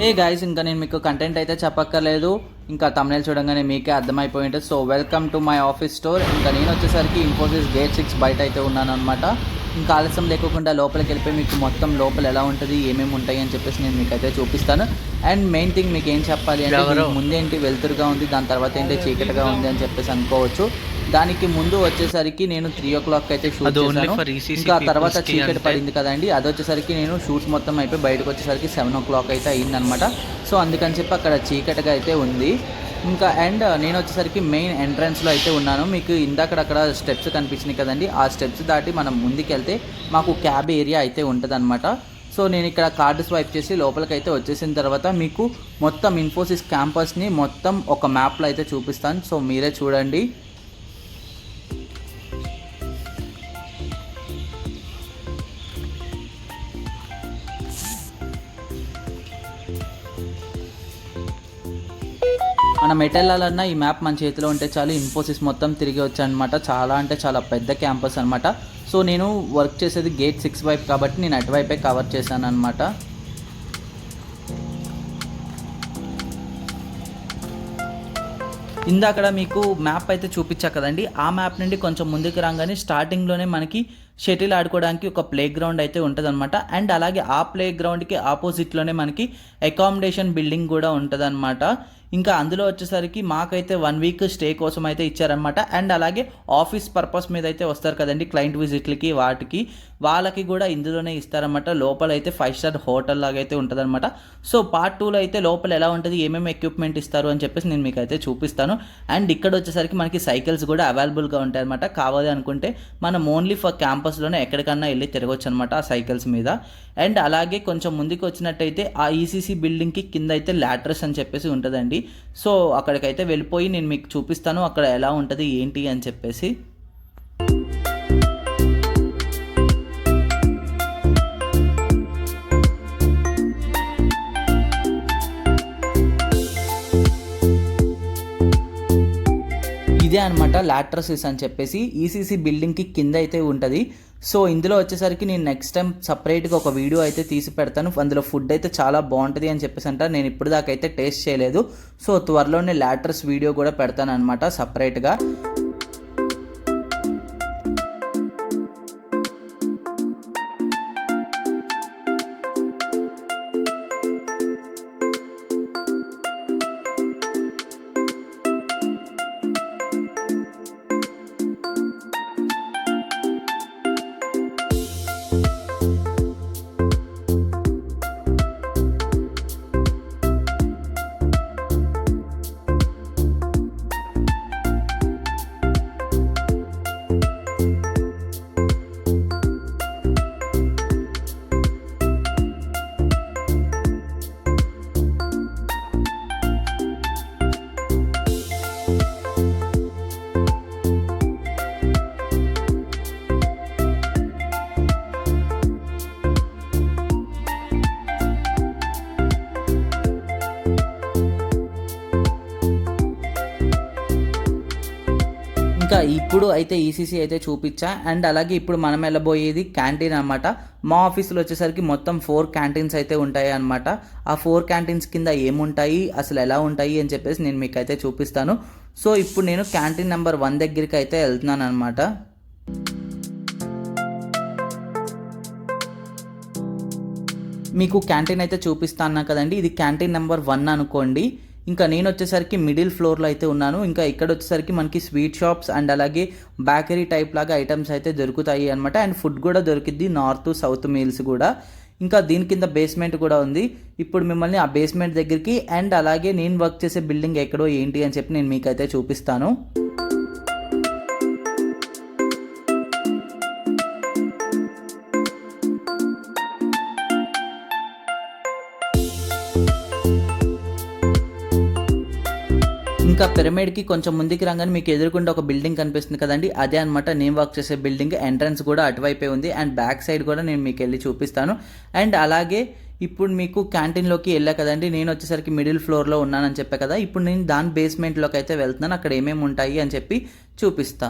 ఏ guys, ఇంకా నేను మీకు కంటెంట్ అయితే చెప్పక్కర్లేదు, ఇంకా తమ్నేల్ చూడంగానే మీకే అర్థమైపోయి ఉంటుంది. So welcome to my office store. ఇంకా నేను వచ్చేసరికి ఇన్ఫోసిస్ గేట్ 6 బయట అయితే ఉన్నాను అనమాట. ఇంకా ఆలస్యం లేకుండా లోపలికి వెళ్ళిపోయి మీకు మొత్తం లోపల ఎలా ఉంటుంది, ఏమేమి ఉంటాయి అని చెప్పేసి నేను మీకు అయితే చూపిస్తాను. అండ్ మెయిన్ థింగ్ మీకు ఏం చెప్పాలి అంటే, ముందేంటి వెలుతురుగా ఉంది, దాని తర్వాత ఏంటి చీకటిగా ఉంది అని చెప్పేసి అనుకోవచ్చు. దానికి ముందు వచ్చేసరికి నేను 3 o'clock అయితే షూట్ చేశాను. ఇంకా తర్వాత చీకటి పడింది కదండి, అది వచ్చేసరికి నేను షూట్స్ మొత్తం అయిపోయి బయటకు వచ్చేసరికి 7 o'clock అయితే అయిందనమాట. సో అందుకని చెప్పి అక్కడ చీకటిగా అయితే ఉంది. ఇంకా అండ్ నేను వచ్చేసరికి మెయిన్ ఎంట్రన్స్లో అయితే ఉన్నాను. మీకు ఇందాకడక్కడ స్టెప్స్ కనిపించినాయి కదండి, ఆ స్టెప్స్ దాటి మనం ముందుకెళ్తే మాకు క్యాబ్ ఏరియా అయితే ఉంటుందన్నమాట. సో నేను ఇక్కడ కార్డు స్వైప్ చేసి లోపలికైతే వచ్చేసిన తర్వాత మీకు మొత్తం ఇన్ఫోసిస్ క్యాంపస్ని మొత్తం ఒక మ్యాప్లో అయితే చూపిస్తాను. సో మీరే చూడండి. మనం ఎటు వెళ్ళాలన్నా ఈ మ్యాప్ మన చేతిలో ఉంటే చాలు, ఇన్ఫోసిస్ మొత్తం తిరిగి వచ్చానమాట. చాలా అంటే చాలా పెద్ద క్యాంపస్ అనమాట. సో నేను వర్క్ చేసేది గేట్ 6 వైపు కాబట్టి నేను అటువైపే కవర్ చేశాను అనమాట. ఇందాక మీకు మ్యాప్ అయితే చూపించా కదండి, ఆ మ్యాప్ నుండి కొంచెం ముందుకు రాగానే స్టార్టింగ్లోనే మనకి షటిల్ ఆడుకోవడానికి ఒక ప్లే గ్రౌండ్ అయితే ఉంటుంది అనమాట. అండ్ అలాగే ఆ ప్లే గ్రౌండ్కి ఆపోజిట్లోనే మనకి అకామిడేషన్ బిల్డింగ్ కూడా ఉంటుంది అనమాట. ఇంకా అందులో వచ్చేసరికి మాకైతే 1 week స్టే కోసం అయితే ఇచ్చారనమాట. అండ్ అలాగే ఆఫీస్ పర్పస్ మీద అయితే వస్తారు కదండి, క్లయింట్ విజిట్లకి వాటికి, వాళ్ళకి కూడా ఇందులోనే ఇస్తారనమాట. లోపల అయితే 5 star హోటల్ లాగా అయితే ఉంటుంది అనమాట. సో పార్ట్ 2లో అయితే లోపల ఎలా ఉంటుంది, ఏమేమి ఎక్విప్మెంట్ ఇస్తారు అని చెప్పేసి నేను మీకు అయితే చూపిస్తాను. అండ్ ఇక్కడ వచ్చేసరికి మనకి సైకిల్స్ కూడా అవైలబుల్గా ఉంటాయి అనమాట. కావాలి అనుకుంటే మనం ఓన్లీ ఫర్ క్యాంపస్లోనే ఎక్కడికన్నా వెళ్ళి తిరగొచ్చు అనమాట ఆ సైకిల్స్ మీద. అండ్ అలాగే కొంచెం ముందుకు వచ్చినట్టయితే ఆ ఈసీసీ బిల్డింగ్కి కింద అయితే లాటరస్ అని చెప్పేసి ఉంటుందండి. సో అక్కడికైతే వెళ్ళిపోయి నేను మీకు చూపిస్తాను అక్కడ ఎలా ఉంటుంది ఏంటి అని చెప్పేసి. ఇదే అనమాట లాట్రసిస్ అని చెప్పేసి ఈసీసీ బిల్డింగ్కి కింద అయితే ఉంటుంది. సో ఇందులో వచ్చేసరికి నేను నెక్స్ట్ టైం సపరేట్గా ఒక వీడియో అయితే తీసి పెడతాను. అందులో ఫుడ్ అయితే చాలా బాగుంటుంది అని చెప్పేసి అంటారు. నేను ఇప్పుడు దాకా అయితే టేస్ట్ చేయలేదు. సో త్వరలోనే లాట్రస్ వీడియో కూడా పెడతాను అనమాట సపరేట్గా. ఇంకా ఇప్పుడు అయితే ఈసీసీ అయితే చూపించా. అండ్ అలాగే ఇప్పుడు మనం వెళ్ళబోయేది క్యాంటీన్ అనమాట. మా ఆఫీస్లో వచ్చేసరికి మొత్తం 4 క్యాంటీన్స్ అయితే ఉంటాయి అనమాట. ఆ 4 క్యాంటీన్స్ కింద ఏముంటాయి, అసలు ఎలా ఉంటాయి అని చెప్పేసి నేను మీకు అయితే చూపిస్తాను. సో ఇప్పుడు నేను క్యాంటీన్ నెంబర్ 1 దగ్గరికి అయితే వెళ్తున్నాను అనమాట. మీకు క్యాంటీన్ అయితే చూపిస్తాను కదండి, ఇది క్యాంటీన్ నెంబర్ 1 అనుకోండి. ఇంకా నేను వచ్చేసరికి మిడిల్ ఫ్లోర్లో అయితే ఉన్నాను. ఇంకా ఇక్కడ వచ్చేసరికి మనకి స్వీట్ షాప్స్ అండ్ అలాగే బేకరీ టైప్ లాగా ఐటమ్స్ అయితే దొరుకుతాయి అనమాట. అండ్ ఫుడ్ కూడా దొరికిద్ది, నార్త్ సౌత్ మీల్స్ కూడా. ఇంకా దీని కింద బేస్మెంట్ కూడా ఉంది. ఇప్పుడు మిమ్మల్ని ఆ బేస్మెంట్ దగ్గరికి అండ్ అలాగే నేను వర్క్ చేసే బిల్డింగ్ ఎక్కడో ఏంటి అని చెప్పి నేను మీకైతే చూపిస్తాను. ఇంకా పిరమిడ్కి కొంచెం ముందుకు రాగానే మీకు ఎదురుకుండా ఒక బిల్డింగ్ కనిపిస్తుంది కదండి, అదే అనమాట నేను వర్క్ చేసే బిల్డింగ్. ఎంట్రన్స్ కూడా అటువైపే ఉంది అండ్ బ్యాక్ సైడ్ కూడా నేను మీకు వెళ్ళి చూపిస్తాను. అండ్ అలాగే ఇప్పుడు మీకు క్యాంటీన్లోకి వెళ్ళా కదండి, నేను వచ్చేసరికి మిడిల్ ఫ్లోర్లో ఉన్నానని చెప్పా కదా, ఇప్పుడు నేను దాని బేస్మెంట్లోకి అయితే వెళ్తున్నాను. అక్కడ ఏమేమి ఉంటాయి అని చెప్పి చూపిస్తా.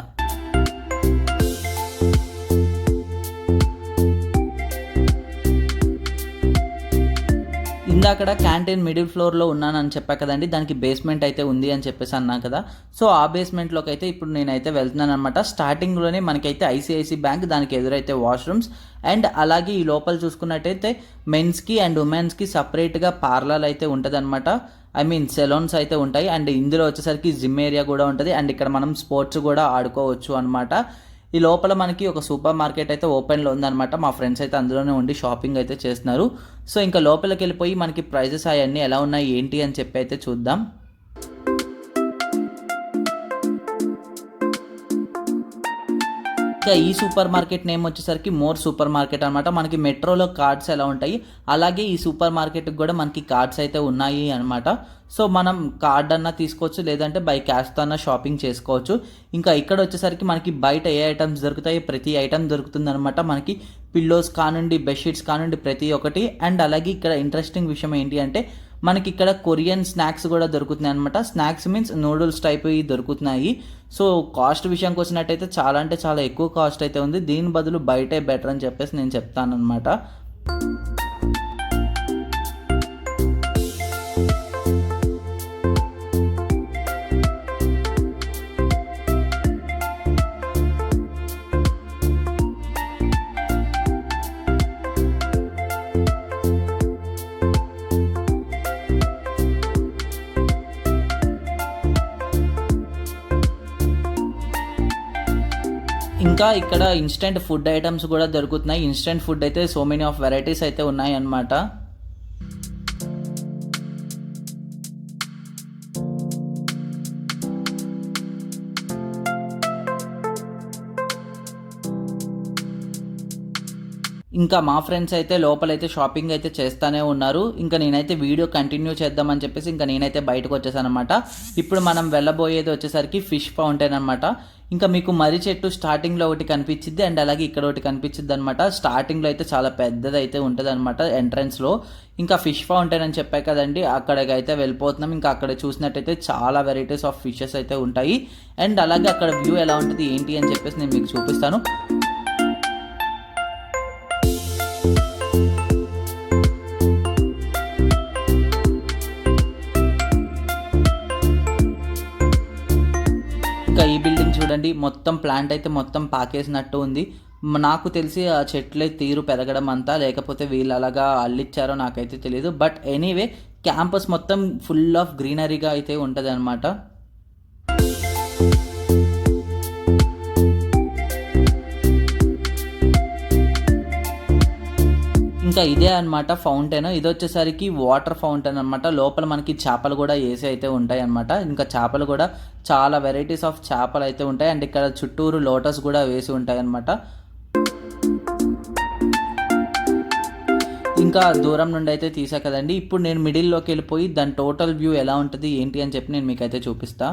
ఇందాకడ క్యాంటీన్ మిడిల్ ఫ్లోర్లో ఉన్నానని చెప్పా కదండి, దానికి బేస్మెంట్ అయితే ఉంది అని చెప్పేసి అన్నా కదా. సో ఆ బేస్మెంట్లోకి అయితే ఇప్పుడు నేనైతే వెళ్తున్నాను అనమాట. స్టార్టింగ్లోనే మనకైతే ఐసిఐసి బ్యాంక్, దానికి ఎదురైతే వాష్రూమ్స్, అండ్ అలాగే ఈ లోపల చూసుకున్నట్టయితే మెన్స్కి అండ్ ఉమెన్స్కి సపరేట్గా పార్లర్ అయితే ఉంటుంది అనమాట. సెలూన్స్ అయితే ఉంటాయి. అండ్ ఇందులో వచ్చేసరికి జిమ్ ఏరియా కూడా ఉంటుంది. అండ్ ఇక్కడ మనం స్పోర్ట్స్ కూడా ఆడుకోవచ్చు అనమాట. ఈ లోపల మనకి ఒక సూపర్ మార్కెట్ అయితే ఓపెన్లో ఉందన్నమాట. మా ఫ్రెండ్స్ అయితే అందులోనే ఉండి షాపింగ్ అయితే చేస్తున్నారు. సో ఇంకా లోపలికి వెళ్ళిపోయి మనకి ప్రైజెస్ అవన్నీ ఎలా ఉన్నాయి ఏంటి అని చెప్పి అయితే చూద్దాం. ఇంకా ఈ సూపర్ మార్కెట్ నేమ్ వచ్చేసరికి మోర్ సూపర్ మార్కెట్ అనమాట. మనకి మెట్రోలో కార్డ్స్ ఎలా ఉంటాయి అలాగే ఈ సూపర్ మార్కెట్కి కూడా మనకి కార్డ్స్ అయితే ఉన్నాయి అనమాట. సో మనం కార్డ్ అన్నా తీసుకోవచ్చు, లేదంటే బై క్యాష్తో అన్నా షాపింగ్ చేసుకోవచ్చు. ఇంకా ఇక్కడ వచ్చేసరికి మనకి బయట ఏ ఐటమ్స్ దొరుకుతాయి, ప్రతి ఐటమ్ దొరుకుతుంది అనమాట. మనకి పిల్లోస్ కానుండి, బెడ్షీట్స్ కానుండి ప్రతి ఒక్కటి. అండ్ అలాగే ఇక్కడ ఇంట్రెస్టింగ్ విషయం ఏంటి అంటే మనకి ఇక్కడ కొరియన్ స్నాక్స్ కూడా దొరుకుతున్నాయి అనమాట. స్నాక్స్ మీన్స్ నూడిల్స్ టైప్ దొరుకుతున్నాయి. సో కాస్ట్ విషయానికి వచ్చినట్టయితే చాలా అంటే చాలా ఎక్కువ కాస్ట్ అయితే ఉంది. దీని బదులు బయటే బెటర్ అని చెప్పేసి నేను చెప్తాను అనమాట. ఇంకా ఇక్కడ ఇన్స్టెంట్ ఫుడ్ ఐటమ్స్ కూడా దొరుకుతున్నాయి. ఇన్స్టెంట్ ఫుడ్ అయితే సో మెనీ ఆఫ్ వెరైటీస్ అయితే ఉన్నాయి అన్నమాట. ఇంకా మా ఫ్రెండ్స్ అయితే లోపలైతే షాపింగ్ అయితే చేస్తూనే ఉన్నారు. ఇంకా నేనైతే వీడియో కంటిన్యూ చేద్దామని చెప్పేసి ఇంకా నేనైతే బయటకు వచ్చేసాను అనమాట. ఇప్పుడు మనం వెళ్ళబోయేది వచ్చేసరికి ఫిష్ ఫౌంటైన్ అనమాట. ఇంకా మీకు మర్రి చెట్టు స్టార్టింగ్లో ఒకటి కనిపించింది అండ్ అలాగే ఇక్కడ ఒకటి కనిపించింది అనమాట. స్టార్టింగ్లో అయితే చాలా పెద్దది అయితే ఉంటుంది అనమాట ఎంట్రన్స్లో. ఇంకా ఫిష్ ఫౌంటైన్ అని చెప్పాయి కదండి, అక్కడికి అయితే వెళ్ళిపోతున్నాం. ఇంకా అక్కడ చూసినట్టయితే చాలా వెరైటీస్ ఆఫ్ ఫిషెస్ అయితే ఉంటాయి. అండ్ అలాగే అక్కడ వ్యూ ఎలా ఉంటుంది ఏంటి అని చెప్పేసి నేను మీకు చూపిస్తాను. ఇంకా ఈ బిల్డింగ్ చూడండి, మొత్తం ప్లాంట్ అయితే మొత్తం పాకేసినట్టు ఉంది. నాకు తెలిసి ఆ చెట్లే తీరు పెరగడం అంతా, లేకపోతే వీళ్ళు అలాగా అల్లిచ్చారో నాకైతే తెలియదు. బట్ ఎనీవే క్యాంపస్ మొత్తం ఫుల్ ఆఫ్ గ్రీనరీగా అయితే ఉంటుంది అనమాట. ఇంకా ఇదే అనమాట ఫౌంటైన్. ఇది వచ్చేసరికి వాటర్ ఫౌంటైన్ అనమాట. లోపల మనకి చేపలు కూడా వేసి అయితే ఉంటాయి అనమాట. ఇంకా చేపలు కూడా చాలా వెరైటీస్ ఆఫ్ చేపలు అయితే ఉంటాయి. అండ్ ఇక్కడ చుట్టూరు లోటస్ కూడా వేసి ఉంటాయి అనమాట. ఇంకా దూరం నుండి అయితే తీసా కదండి. ఇప్పుడు నేను మిడిల్లోకి వెళ్ళిపోయి దాని టోటల్ వ్యూ ఎలా ఉంటుంది ఏంటి అని చెప్పి నేను మీకైతే చూపిస్తా.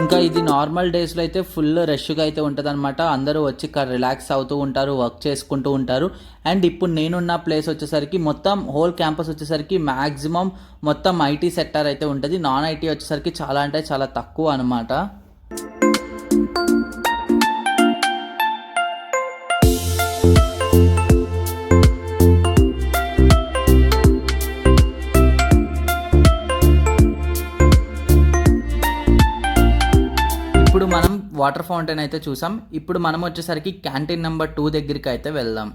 ఇంకా ఇది నార్మల్ డేస్లో అయితే ఫుల్ రష్గా అయితే ఉంటుంది అనమాట. అందరూ వచ్చి ఇక్కడ రిలాక్స్ అవుతూ ఉంటారు, వర్క్ చేసుకుంటూ ఉంటారు. అండ్ ఇప్పుడు నేనున్న ప్లేస్ వచ్చేసరికి మొత్తం హోల్ క్యాంపస్ వచ్చేసరికి మ్యాక్సిమం మొత్తం ఐటీ సెక్టర్ అయితే ఉంటుంది. నాన్ ఐటీ వచ్చేసరికి చాలా అంటే చాలా తక్కువ అనమాట. ఇప్పుడు మనం వాటర్ ఫౌంటైన్ అయితే చూసాం. ఇప్పుడు మనం వచ్చేసరికి క్యాంటీన్ నెంబర్ 2 దగ్గరికి అయితే వెళ్దాం.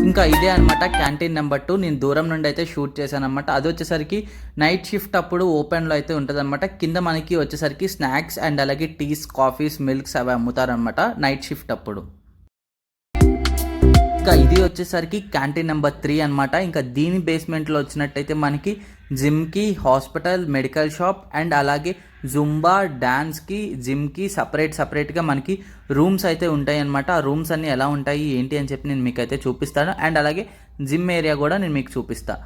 ఇంకా ఇదే అనమాట క్యాంటీన్ నెంబర్ 2. నేను దూరం నుండి అయితే షూట్ చేశాను అనమాట. అది వచ్చేసరికి నైట్ షిఫ్ట్ అప్పుడు ఓపెన్లో అయితే ఉంటుంది అనమాట. కింద మనకి వచ్చేసరికి స్నాక్స్ అండ్ అలాగే టీస్, కాఫీస్, మిల్క్స్ అవి అమ్ముతారనమాట నైట్ షిఫ్ట్ అప్పుడు. ఇంకా ఇది వచ్చేసరికి క్యాంటీన్ నెంబర్ 3 అనమాట. ఇంకా దీని బేస్మెంట్లో వచ్చినట్టయితే మనకి జిమ్కి, హాస్పిటల్, మెడికల్ షాప్ అండ్ అలాగే జుంబా, డాన్స్కి, జిమ్కి సపరేట్గా మనకి రూమ్స్ అయితే ఉంటాయి అనమాట. ఆ రూమ్స్ అన్నీ ఎలా ఉంటాయి ఏంటి అని చెప్పి నేను మీకు అయితే చూపిస్తాను. అండ్ అలాగే జిమ్ ఏరియా కూడా నేను మీకు చూపిస్తాను.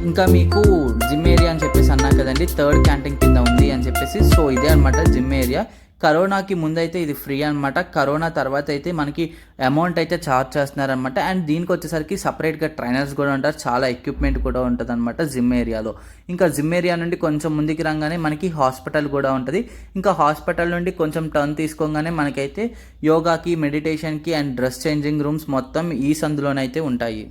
ఇంకా మీకు జిమ్ ఏరియా అని చెప్పేసి అన్నా కదండి, 3rd క్యాంటీన్ కింద ఉంది అని చెప్పేసి. సో ఇదే అనమాట జిమ్ ఏరియా. కరోనాకి ముందైతే ఇది ఫ్రీ అనమాట. కరోనా తర్వాత అయితే మనకి అమౌంట్ అయితే ఛార్జ్ చేస్తున్నారనమాట. అండ్ దీనికి వచ్చేసరికి సపరేట్గా ట్రైనర్స్ కూడా ఉంటారు, చాలా ఎక్విప్మెంట్ కూడా ఉంటుంది అనమాట జిమ్ ఏరియాలో. ఇంకా జిమ్ ఏరియా నుండి కొంచెం ముందుకు రాగానే మనకి హాస్పిటల్ కూడా ఉంటుంది. ఇంకా హాస్పిటల్ నుండి కొంచెం టర్న్ తీసుకోగానే మనకైతే యోగాకి, మెడిటేషన్కి అండ్ డ్రెస్ చేంజింగ్ రూమ్స్ మొత్తం ఈ సందులోనైతే ఉంటాయి.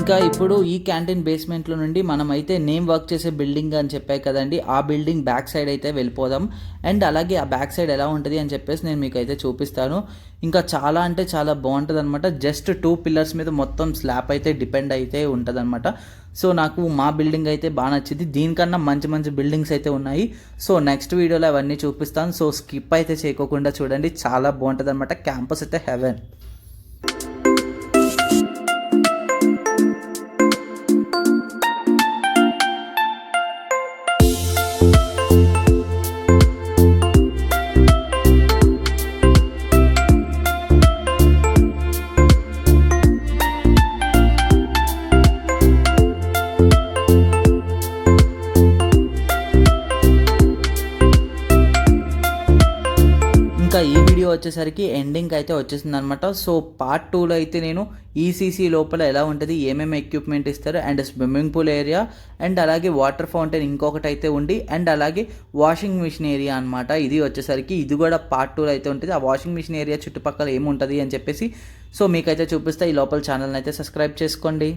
ఇంకా ఇప్పుడు ఈ క్యాంటీన్ బేస్మెంట్లో నుండి మనమైతే నేను వర్క్ చేసే బిల్డింగ్ అని చెప్పాయి కదండి, ఆ బిల్డింగ్ బ్యాక్ సైడ్ అయితే వెళ్ళిపోదాం. అండ్ అలాగే ఆ బ్యాక్ సైడ్ ఎలా ఉంటుంది అని చెప్పేసి నేను మీకు అయితే చూపిస్తాను. ఇంకా చాలా అంటే చాలా బాగుంటుంది అనమాట. జస్ట్ 2 పిల్లర్స్ మీద మొత్తం స్లాబ్ అయితే డిపెండ్ అయితే ఉంటుంది అనమాట. సో నాకు మా బిల్డింగ్ అయితే బాగా నచ్చింది. దీనికన్నా మంచి బిల్డింగ్స్ అయితే ఉన్నాయి. సో నెక్స్ట్ వీడియోలో అవన్నీ చూపిస్తాను. సో స్కిప్ అయితే చేయకోకుండా చూడండి, చాలా బాగుంటుంది అనమాట. క్యాంపస్ అయితే హెవెన్. ఇంకా ఈ వీడియో వచ్చేసరికి ఎండింగ్ అయితే వచ్చేసింది అనమాట. సో పార్ట్ 2లో అయితే నేను ఈసీసీ లోపల ఎలా ఉంటుంది, ఏమేమి ఎక్విప్మెంట్ ఇస్తారు, and swimming pool area and అలాగే వాటర్ ఫౌంటైన్ ఇంకొకటి అయితే ఉండి అండ్ అలాగే వాషింగ్ మిషన్ ఏరియా అనమాట. ఇది వచ్చేసరికి ఇది కూడా పార్ట్ 2లో అయితే ఉంటుంది. ఆ వాషింగ్ మిషన్ ఏరియా చుట్టుపక్కల ఏముంటుంది అని చెప్పేసి సో మీకైతే చూపిస్తే ఈ లోపల ఛానల్ని అయితే సబ్స్క్రైబ్ చేసుకోండి.